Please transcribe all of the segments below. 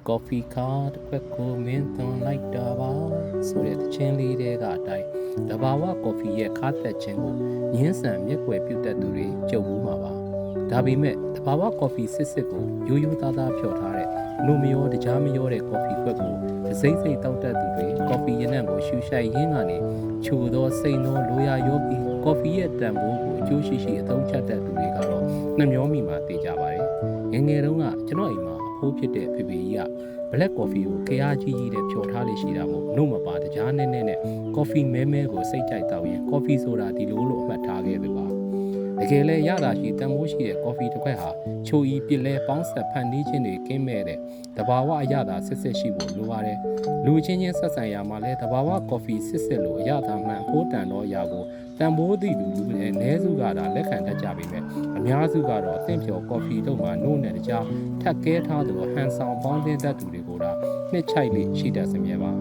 coffee card ခွက်ကိုမင်းသွန်လိုက်တာပါဆိုတဲ့တခြင်းလေးတွေကအတိုင်းတဘာဝ coffee ရဲ့ခါသက်ခြင်းကိုညှင်းဆန်မျက်ွယ်ပြုတ်တတ်သူတွေကြုံမှုမှာပါဒါပေမဲ့တဘာဝ coffee စစ်ကိုရိုးရိုးသားသားဖြော်ထားတဲ့လူမရောတကြားမရောတဲ့ coffee ခွက်ကိုစိမ့်စိမ့်တောက်တတ်သူတွေ coffee ရနံ့ကိုရှူရှိုက်ရင်းကနေချိုသောစိန်သောလိုရာရောပြီး coffee ရဲ့တန်ဖိုးကိုအကျိုးရှိရှိအသုံးချတတ်သူတွေကတော့နှမျောမိမှာသိကြပါတယ်ငယ်တုန်းကကျွန်တော်အိမ်မှာအဖိုးဖြစ်တဲ့ဖေဖေကြီးက black coffee ကိုခရားကြီးကြီးတဲ့ဖြော်ထားလေးရှိတာမို့နှုတ်မပါတကြားနဲ့နဲ့ coffee မဲကိုစိတ်ကြိုက်တောက်ရင် coffee ဆိုတာဒီလိုလို့အမှတ်ထားခဲ့ပြီပါတကယ်လဲရတာရှိတန်ဖိုးရှိတဲ့ coffee တစ်ခွက်ဟာချိုဤပြစ်လဲပေါင်းဆက်ဖန်တီးခြင်းတွေကင်းမဲ့တဲ့တဘာဝအရသာစစ်ရှိဖို့လိုပါတယ်လူချင်းချင်းဆက်ဆံရမှာလဲတဘာဝ coffee စစ်လို့အရသာမှန်အဖို့တန်တော့အရာကိုတန်ဖိုးသည့်လူနဲ့အ ਨੇ စုကဒါလက်ခံတတ်ကြပြီပဲအများစုကတော့အသင့်ဖြော် coffee တို့မှာနို့နဲ့တခြားထပ်ကဲထားသလိုဟန်ဆောင်ပေါင်းသင်းတတ်သူတွေကိုဒါနှစ်ချိုက်လေးရှိတတ်စမြဲပါ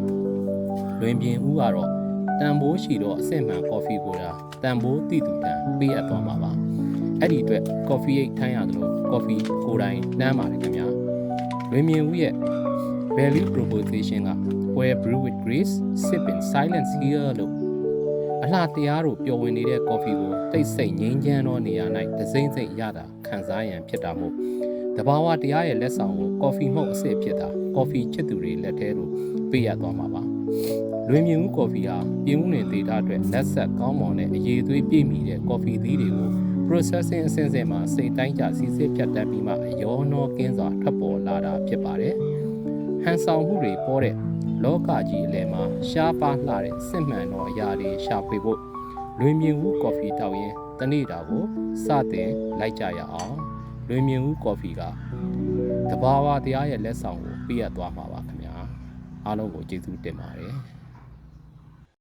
လွင်ပြင်ဦးကတော့တန်ဖိုးရှိတော့အဆင့်မှန် coffee ကိုဒါတန်ဖိုးတိတူတန်ပေးအပ်သွားမှာပါအဲ့ဒီအတွက် coffee အိတ်ထိုင်းရတယ်လို့ coffee ကိုယ်တိုင်နှမ်းပါတယ်ခင်ဗျာလွင်ပြင်ဦးရဲ့ value proposition က where brew with grace sip in silence here လို့အလှတရားတို့ပျော်ဝင်နေတဲ့ coffee ကိုတိတ်ဆိတ်ငြိမ်းချမ်းသောနေရာ၌တစိမ့်စိမ့်ရတာခံစားရန်ဖြစ်တာမို့တဘာဝတရားရဲ့လက်ဆောင်ကို coffee မဟုတ်အစစ်ဖြစ်တာ coffee ချစ်သူတွေလက်ထဲသို့ပေးရသွားမှာပါလွင်မြင်ဦး coffee ဟာပြင်းဦးနေသေးတာအတွက်လက်ဆက်ကောင်းမွန်တဲ့အရေးသွေးပြည့်မီတဲ့ coffee သီးတွေကို processing အဆင့်ဆင့်မှာစိတ်တိုင်းကြစီစစ်ဖြတ်တန်းပြီးမှအယောနောကင်းစွာထွက်ပေါ်လာတာဖြစ်ပါတယ်ဟန်ဆောင်မှုတွေပေါ်တဲ့လောကကြီးအလယ်မှာရှားပါးလှတဲ့စစ်မှန်သောအရာတွေရှာဖွေဖို့လွင်မြင်ဦး coffee တောက်ရင်တနေ့တာကိုစတင်လိုက်ကြရအောင်လွင်မြင်ဦး coffee ကတဘာဝတရားရဲ့လက်ဆောင်ကိုပေးရသွားမှာပါခင်ဗျာအားလုံးကိုကျေးဇူးတင်ပါတယ်